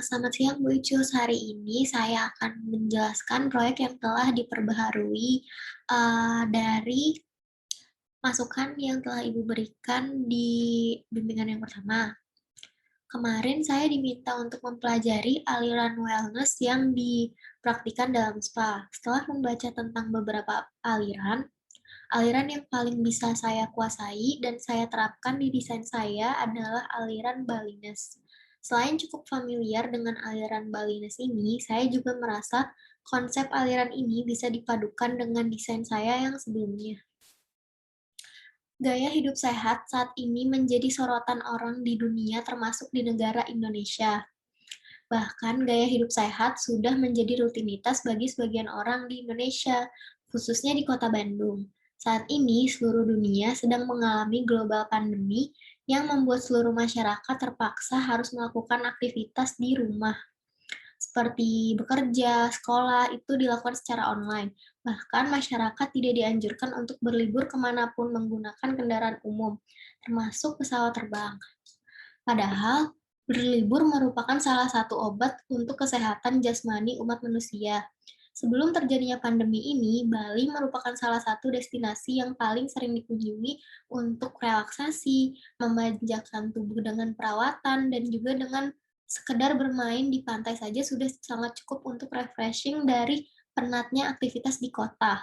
Selamat siang Bu Icus. Hari ini saya akan menjelaskan proyek yang telah diperbaharui dari masukan yang telah Ibu berikan di bimbingan yang pertama. Kemarin saya diminta untuk mempelajari aliran wellness yang dipraktikkan dalam spa. Setelah membaca tentang beberapa aliran, aliran yang paling bisa saya kuasai dan saya terapkan di desain saya adalah aliran Balinese. Selain cukup familiar dengan aliran Balinese ini, saya juga merasa konsep aliran ini bisa dipadukan dengan desain saya yang sebelumnya. Gaya hidup sehat saat ini menjadi sorotan orang di dunia termasuk di negara Indonesia. Bahkan gaya hidup sehat sudah menjadi rutinitas bagi sebagian orang di Indonesia, khususnya di kota Bandung. Saat ini, seluruh dunia sedang mengalami global pandemi yang membuat seluruh masyarakat terpaksa harus melakukan aktivitas di rumah, seperti bekerja, sekolah, itu dilakukan secara online. Bahkan masyarakat tidak dianjurkan untuk berlibur kemanapun menggunakan kendaraan umum, termasuk pesawat terbang. Padahal, berlibur merupakan salah satu obat untuk kesehatan jasmani umat manusia. Sebelum terjadinya pandemi ini, Bali merupakan salah satu destinasi yang paling sering dikunjungi untuk relaksasi, memanjakan tubuh dengan perawatan, dan juga dengan sekedar bermain di pantai saja sudah sangat cukup untuk refreshing dari penatnya aktivitas di kota.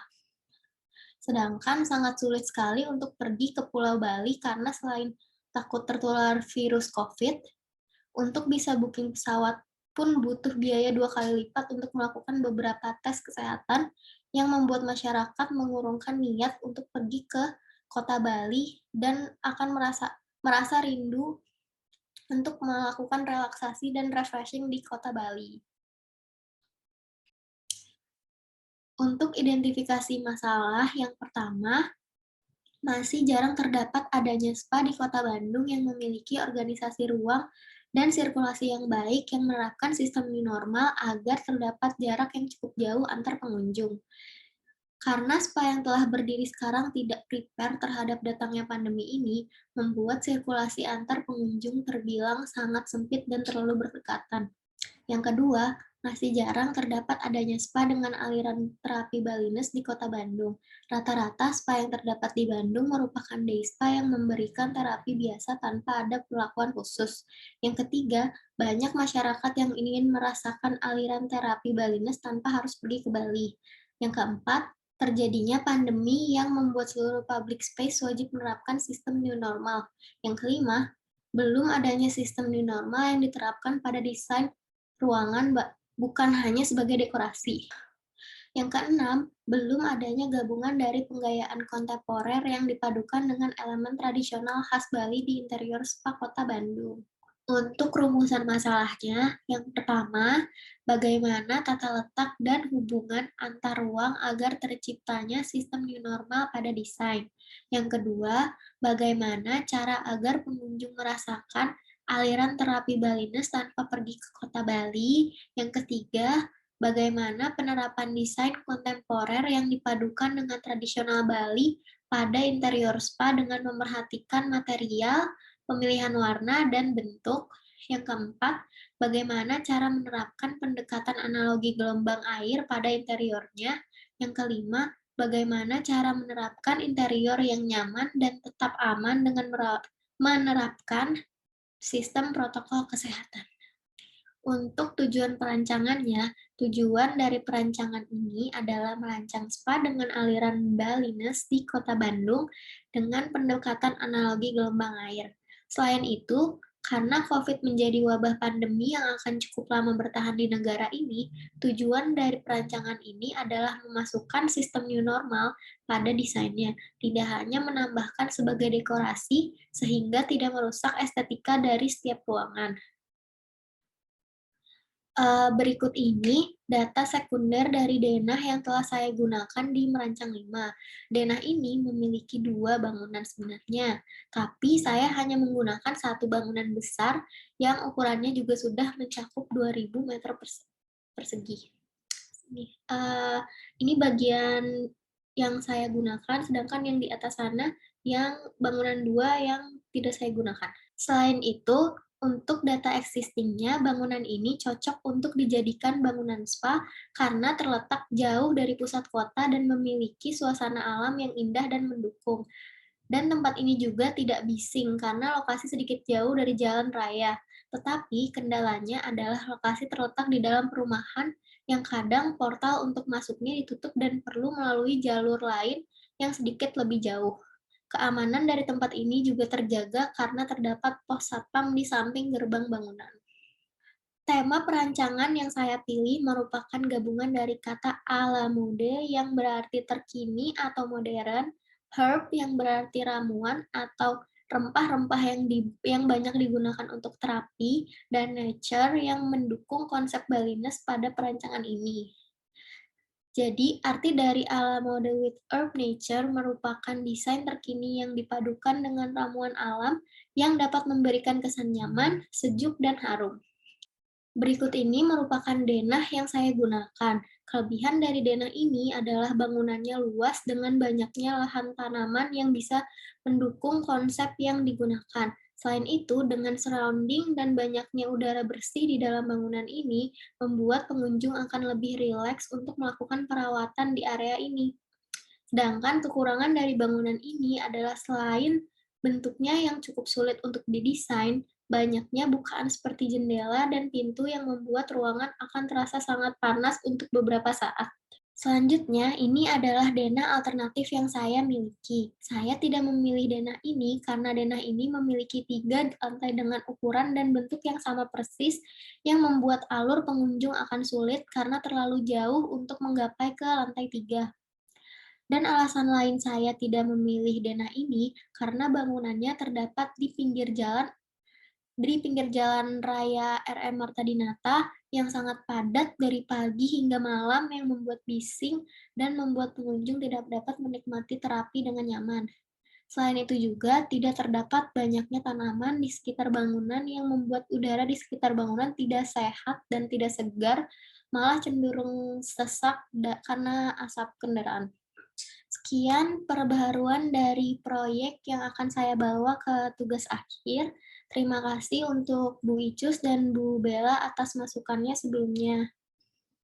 Sedangkan sangat sulit sekali untuk pergi ke Pulau Bali karena selain takut tertular virus COVID, untuk bisa booking pesawat pun butuh biaya 2 kali lipat untuk melakukan beberapa tes kesehatan yang membuat masyarakat mengurungkan niat untuk pergi ke kota Bali dan akan merasa rindu untuk melakukan relaksasi dan refreshing di kota Bali. Untuk identifikasi masalah, yang pertama, masih jarang terdapat adanya spa di kota Bandung yang memiliki organisasi ruang dan sirkulasi yang baik yang menerapkan sistem new normal agar terdapat jarak yang cukup jauh antar pengunjung. Karena spa yang telah berdiri sekarang tidak prepare terhadap datangnya pandemi ini, membuat sirkulasi antar pengunjung terbilang sangat sempit dan terlalu berdekatan. Yang kedua, masih jarang terdapat adanya spa dengan aliran terapi Balinese di kota Bandung. Rata-rata spa yang terdapat di Bandung merupakan day spa yang memberikan terapi biasa tanpa ada perlakuan khusus. Yang ketiga, banyak masyarakat yang ingin merasakan aliran terapi Balinese tanpa harus pergi ke Bali. Yang keempat, terjadinya pandemi yang membuat seluruh public space wajib menerapkan sistem new normal. Yang kelima, belum adanya sistem new normal yang diterapkan pada desain ruangan bukan hanya sebagai dekorasi. Yang keenam, belum adanya gabungan dari penggayaan kontemporer yang dipadukan dengan elemen tradisional khas Bali di interior spa kota Bandung. Untuk rumusan masalahnya, yang pertama, bagaimana tata letak dan hubungan antar ruang agar terciptanya sistem new normal pada desain. Yang kedua, bagaimana cara agar pengunjung merasakan aliran terapi Balinese tanpa pergi ke kota Bali. Yang ketiga, bagaimana penerapan desain kontemporer yang dipadukan dengan tradisional Bali pada interior spa dengan memerhatikan material, pemilihan warna, dan bentuk. Yang keempat, bagaimana cara menerapkan pendekatan analogi gelombang air pada interiornya. Yang kelima, bagaimana cara menerapkan interior yang nyaman dan tetap aman dengan menerapkan sistem protokol kesehatan. Untuk tujuan perancangannya, tujuan dari perancangan ini adalah merancang spa dengan aliran Balinese di kota Bandung dengan pendekatan analogi gelombang air. Selain itu, karena COVID menjadi wabah pandemi yang akan cukup lama bertahan di negara ini, tujuan dari perancangan ini adalah memasukkan sistem new normal pada desainnya, tidak hanya menambahkan sebagai dekorasi sehingga tidak merusak estetika dari setiap ruangan. Berikut ini data sekunder dari denah yang telah saya gunakan di Merancang 5. Denah ini memiliki 2 bangunan sebenarnya, tapi saya hanya menggunakan satu bangunan besar yang ukurannya juga sudah mencakup 2.000 meter persegi. Ini bagian yang saya gunakan, sedangkan yang di atas sana yang bangunan 2 yang tidak saya gunakan. Selain itu, Untuk data existing-nya, bangunan ini cocok untuk dijadikan bangunan spa karena terletak jauh dari pusat kota dan memiliki suasana alam yang indah dan mendukung. Dan tempat ini juga tidak bising karena lokasi sedikit jauh dari jalan raya. Tetapi kendalanya adalah lokasi terletak di dalam perumahan yang kadang portal untuk masuknya ditutup dan perlu melalui jalur lain yang sedikit lebih jauh. Keamanan dari tempat ini juga terjaga karena terdapat pos satpam di samping gerbang bangunan. Tema perancangan yang saya pilih merupakan gabungan dari kata ala mode yang berarti terkini atau modern, herb yang berarti ramuan atau rempah-rempah yang banyak digunakan untuk terapi, dan nature yang mendukung konsep Balinese pada perancangan ini. Jadi, arti dari ala mode with herb nature merupakan desain terkini yang dipadukan dengan ramuan alam yang dapat memberikan kesan nyaman, sejuk, dan harum. Berikut ini merupakan denah yang saya gunakan. Kelebihan dari denah ini adalah bangunannya luas dengan banyaknya lahan tanaman yang bisa mendukung konsep yang digunakan. Selain itu, dengan surrounding dan banyaknya udara bersih di dalam bangunan ini, membuat pengunjung akan lebih rileks untuk melakukan perawatan di area ini. Sedangkan kekurangan dari bangunan ini adalah selain bentuknya yang cukup sulit untuk didesain, banyaknya bukaan seperti jendela dan pintu yang membuat ruangan akan terasa sangat panas untuk beberapa saat. Selanjutnya, ini adalah denah alternatif yang saya miliki. Saya tidak memilih denah ini karena denah ini memiliki 3 lantai dengan ukuran dan bentuk yang sama persis, yang membuat alur pengunjung akan sulit karena terlalu jauh untuk menggapai ke lantai 3. Dan alasan lain saya tidak memilih denah ini karena bangunannya terdapat di pinggir jalan raya RM Marta Dinata yang sangat padat dari pagi hingga malam yang membuat bising dan membuat pengunjung tidak dapat menikmati terapi dengan nyaman. Selain itu juga tidak terdapat banyaknya tanaman di sekitar bangunan yang membuat udara di sekitar bangunan tidak sehat dan tidak segar, malah cenderung sesak karena asap kendaraan. Sekian perbaharuan dari proyek yang akan saya bawa ke tugas akhir. Terima kasih untuk Bu Icus dan Bu Bella atas masukannya sebelumnya.